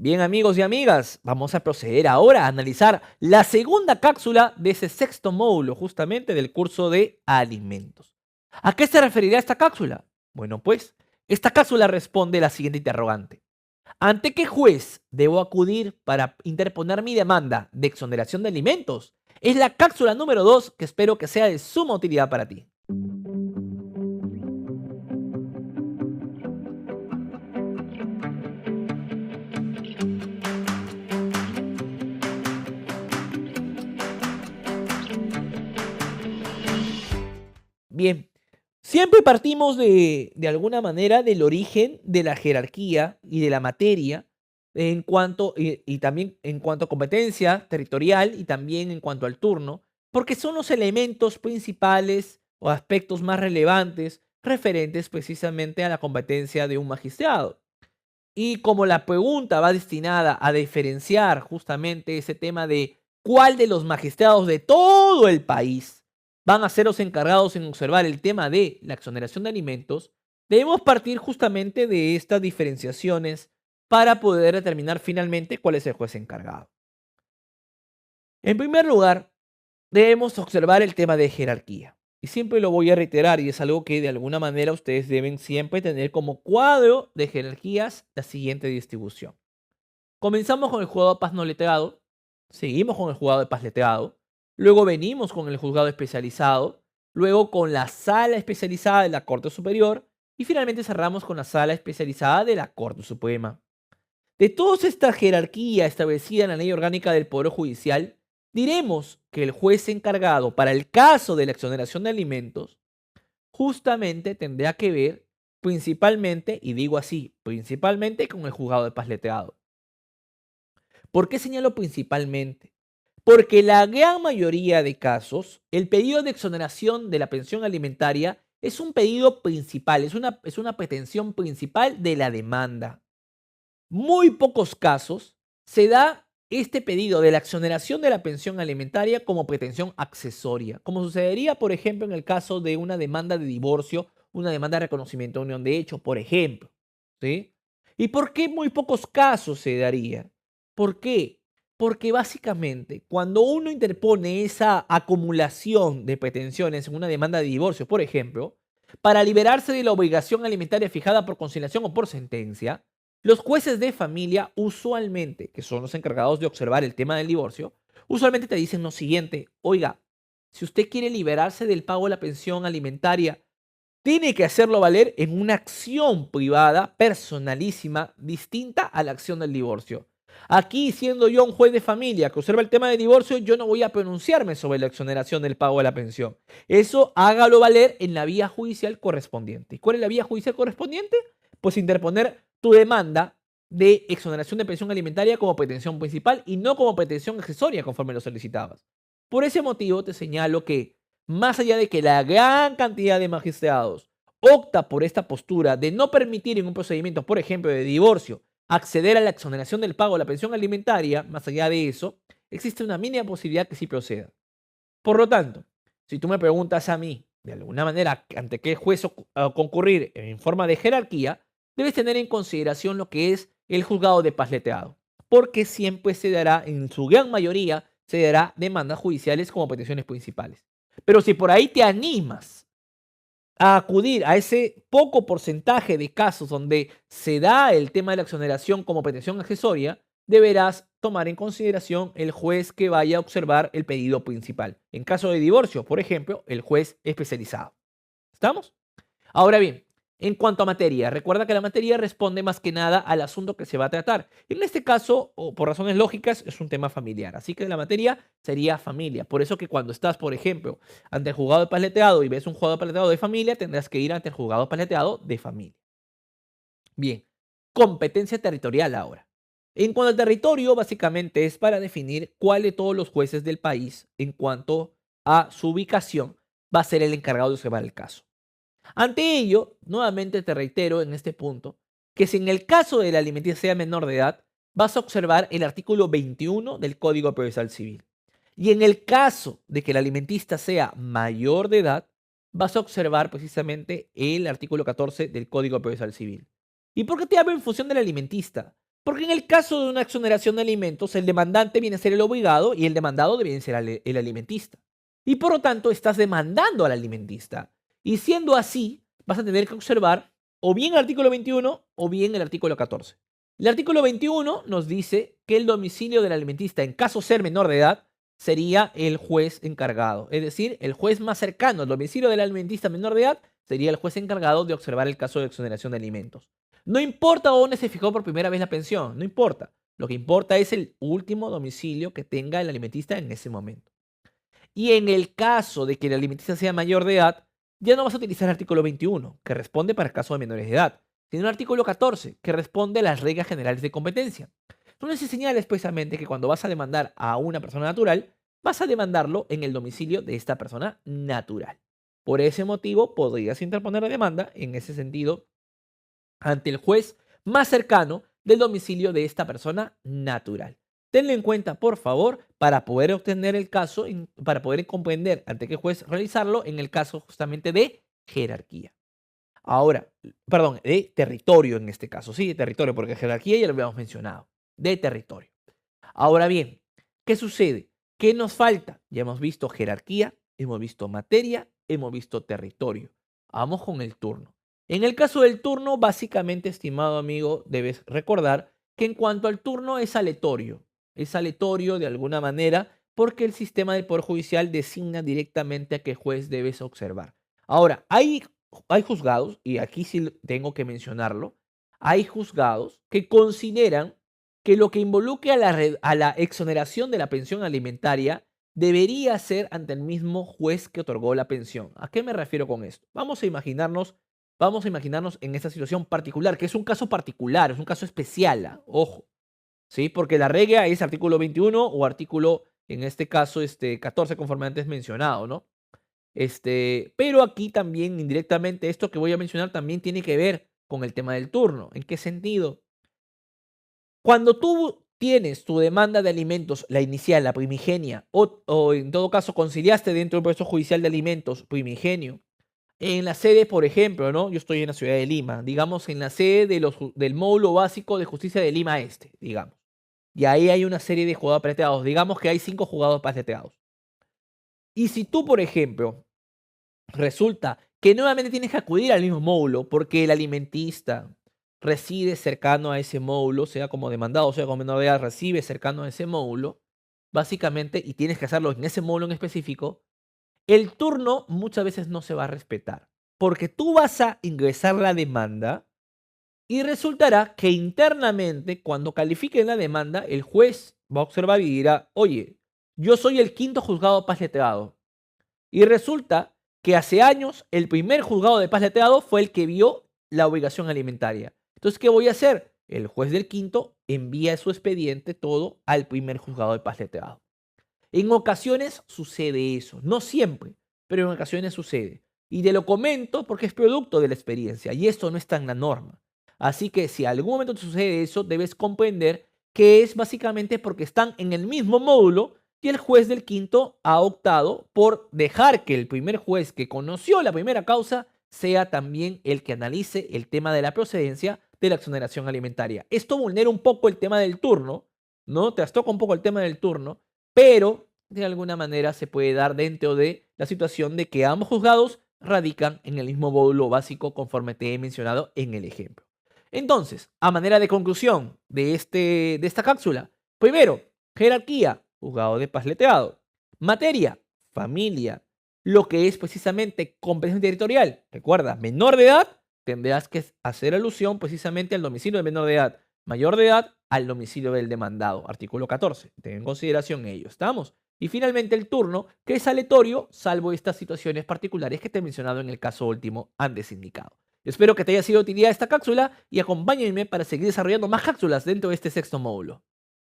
Bien, amigos y amigas, vamos a proceder ahora a analizar la segunda cápsula de ese sexto módulo, justamente del curso de alimentos. ¿A qué se referirá esta cápsula? Bueno, pues, esta cápsula responde la siguiente interrogante. ¿Ante qué juez debo acudir para interponer mi demanda de exoneración de alimentos? Es la cápsula número 2 que espero que sea de suma utilidad para ti. Bien, siempre partimos de alguna manera del origen de la jerarquía y de la materia en cuanto, y también en cuanto a competencia territorial y también en cuanto al turno, porque son los elementos principales o aspectos más relevantes referentes precisamente a la competencia de un magistrado. Y como la pregunta va destinada a diferenciar justamente ese tema de cuál de los magistrados de todo el país van a ser los encargados en observar el tema de la exoneración de alimentos, debemos partir justamente de estas diferenciaciones para poder determinar finalmente cuál es el juez encargado. En primer lugar, debemos observar el tema de jerarquía. Y siempre lo voy a reiterar y es algo que de alguna manera ustedes deben siempre tener como cuadro de jerarquías la siguiente distribución. Comenzamos con el juzgado de paz no letrado, seguimos con el juzgado de paz letrado, luego venimos con el juzgado especializado, luego con la sala especializada de la Corte Superior y finalmente cerramos con la sala especializada de la Corte Suprema. De toda esta jerarquía establecida en la Ley Orgánica del Poder Judicial, diremos que el juez encargado para el caso de la exoneración de alimentos justamente tendrá que ver principalmente, y digo así, principalmente con el juzgado de paz letrado. ¿Por qué señalo principalmente? Porque la gran mayoría de casos, el pedido de exoneración de la pensión alimentaria es un pedido principal, es una pretensión principal de la demanda. Muy pocos casos se da este pedido de la exoneración de la pensión alimentaria como pretensión accesoria, como sucedería, por ejemplo, en el caso de una demanda de divorcio, una demanda de reconocimiento de unión de hecho, por ejemplo. ¿Sí? ¿Y por qué muy pocos casos se daría? ¿Por qué? Porque básicamente cuando uno interpone esa acumulación de pretensiones en una demanda de divorcio, por ejemplo, para liberarse de la obligación alimentaria fijada por conciliación o por sentencia, los jueces de familia usualmente, que son los encargados de observar el tema del divorcio, usualmente te dicen lo siguiente: oiga, si usted quiere liberarse del pago de la pensión alimentaria, tiene que hacerlo valer en una acción privada, personalísima, distinta a la acción del divorcio. Aquí, siendo yo un juez de familia que observa el tema del divorcio, yo no voy a pronunciarme sobre la exoneración del pago de la pensión. Eso hágalo valer en la vía judicial correspondiente. ¿Y cuál es la vía judicial correspondiente? Pues interponer tu demanda de exoneración de pensión alimentaria como pretensión principal y no como pretensión accesoria conforme lo solicitabas. Por ese motivo te señalo que, más allá de que la gran cantidad de magistrados opta por esta postura de no permitir en un procedimiento, por ejemplo, de divorcio, acceder a la exoneración del pago de la pensión alimentaria, más allá de eso, existe una mínima posibilidad que sí proceda. Por lo tanto, si tú me preguntas a mí, de alguna manera, ante qué juez concurrir en forma de jerarquía, debes tener en consideración lo que es el juzgado de paz letrado, porque siempre se dará, en su gran mayoría, se dará demandas judiciales como peticiones principales. Pero si por ahí te animas a acudir a ese poco porcentaje de casos donde se da el tema de la exoneración como petición accesoria, deberás tomar en consideración el juez que vaya a observar el pedido principal. En caso de divorcio, por ejemplo, el juez especializado. ¿Estamos? Ahora bien, en cuanto a materia, recuerda que la materia responde más que nada al asunto que se va a tratar. En este caso, o por razones lógicas, es un tema familiar. Así que la materia sería familia. Por eso que cuando estás, por ejemplo, ante el juzgado de paleteado y ves un juzgado de paleteado de familia, tendrás que ir ante el juzgado de paleteado de familia. Bien, competencia territorial ahora. En cuanto al territorio, básicamente es para definir cuál de todos los jueces del país, en cuanto a su ubicación, va a ser el encargado de observar el caso. Ante ello, nuevamente te reitero en este punto, que si en el caso de la alimenticia sea menor de edad, vas a observar el artículo 21 del Código Procesal Civil. Y en el caso de que el alimentista sea mayor de edad, vas a observar precisamente el artículo 14 del Código Procesal Civil. ¿Y por qué te hablo en función del alimentista? Porque en el caso de una exoneración de alimentos, el demandante viene a ser el obligado y el demandado debe ser el alimentista. Y por lo tanto, estás demandando al alimentista. Y siendo así, vas a tener que observar o bien el artículo 21 o bien el artículo 14. El artículo 21 nos dice que el domicilio del alimentista, en caso ser menor de edad, sería el juez encargado. Es decir, el juez más cercano al domicilio del alimentista menor de edad sería el juez encargado de observar el caso de exoneración de alimentos. No importa dónde se fijó por primera vez la pensión, no importa. Lo que importa es el último domicilio que tenga el alimentista en ese momento. Y en el caso de que el alimentista sea mayor de edad, ya no vas a utilizar el artículo 21, que responde para el caso de menores de edad, sino el artículo 14, que responde a las reglas generales de competencia. Donde se señala expresamente que cuando vas a demandar a una persona natural, vas a demandarlo en el domicilio de esta persona natural. Por ese motivo, podrías interponer la demanda en ese sentido ante el juez más cercano del domicilio de esta persona natural. Tenlo en cuenta, por favor, para poder obtener el caso, para poder comprender ante qué juez realizarlo en el caso justamente de jerarquía. Ahora, perdón, de territorio en este caso, sí, de territorio, porque jerarquía ya lo habíamos mencionado, de territorio. Ahora bien, ¿qué sucede? ¿Qué nos falta? Ya hemos visto jerarquía, hemos visto materia, hemos visto territorio. Vamos con el turno. En el caso del turno, básicamente, estimado amigo, debes recordar que en cuanto al turno es aleatorio. Es aleatorio de alguna manera porque el sistema del Poder Judicial designa directamente a qué juez debes observar. Ahora, hay juzgados, y aquí sí tengo que mencionarlo, hay juzgados que consideran que lo que involucre a la exoneración de la pensión alimentaria debería ser ante el mismo juez que otorgó la pensión. ¿A qué me refiero con esto? Vamos a imaginarnos en esta situación particular, que es un caso particular, es un caso especial, ojo, ¿sí? Porque la regla es artículo 21 o artículo, en este caso, 14, conforme antes mencionado, ¿no? Pero aquí también, indirectamente, esto que voy a mencionar también tiene que ver con el tema del turno. ¿En qué sentido? Cuando tú tienes tu demanda de alimentos, la inicial, la primigenia, o en todo caso conciliaste dentro del proceso judicial de alimentos primigenio, en la sede, por ejemplo, ¿no? Yo estoy en la ciudad de Lima, digamos en la sede del módulo básico de justicia de Lima Este, digamos. Y ahí hay una serie de juzgados paleteados, digamos que hay 5 juzgados paleteados. Y si tú, por ejemplo, resulta que nuevamente tienes que acudir al mismo módulo porque el alimentista reside cercano a ese módulo, sea como demandado, sea como menor de edad, recibe cercano a ese módulo, básicamente, y tienes que hacerlo en ese módulo en específico, el turno muchas veces no se va a respetar, porque tú vas a ingresar la demanda y resultará que internamente, cuando califiquen la demanda, el juez va a observar y dirá, oye, yo soy el quinto juzgado paz letrado, y resulta que hace años el primer juzgado de paz letrado fue el que vio la obligación alimentaria. Entonces, ¿qué voy a hacer? El juez del quinto envía su expediente todo al primer juzgado de paz letrado. En ocasiones sucede eso, no siempre, pero en ocasiones sucede. Y te lo comento porque es producto de la experiencia y esto no está en la norma. Así que si algún momento te sucede eso, debes comprender que es básicamente porque están en el mismo módulo y el juez del quinto ha optado por dejar que el primer juez que conoció la primera causa sea también el que analice el tema de la procedencia de la exoneración alimentaria. Esto vulnera un poco el tema del turno, ¿no? Trastoca un poco el tema del turno, pero de alguna manera se puede dar dentro de la situación de que ambos juzgados radican en el mismo módulo básico conforme te he mencionado en el ejemplo. Entonces, a manera de conclusión de esta cápsula, primero, jerarquía, juzgado de paz letrado. Materia, familia. Lo que es precisamente competencia territorial. Recuerda, menor de edad, tendrás que hacer alusión precisamente al domicilio del menor de edad. Mayor de edad, al domicilio del demandado. Artículo 14. Ten en consideración ello. ¿Estamos? Y finalmente el turno, que es aleatorio, salvo estas situaciones particulares que te he mencionado en el caso último antes indicado. Espero que te haya sido de utilidad esta cápsula y acompáñenme para seguir desarrollando más cápsulas dentro de este sexto módulo.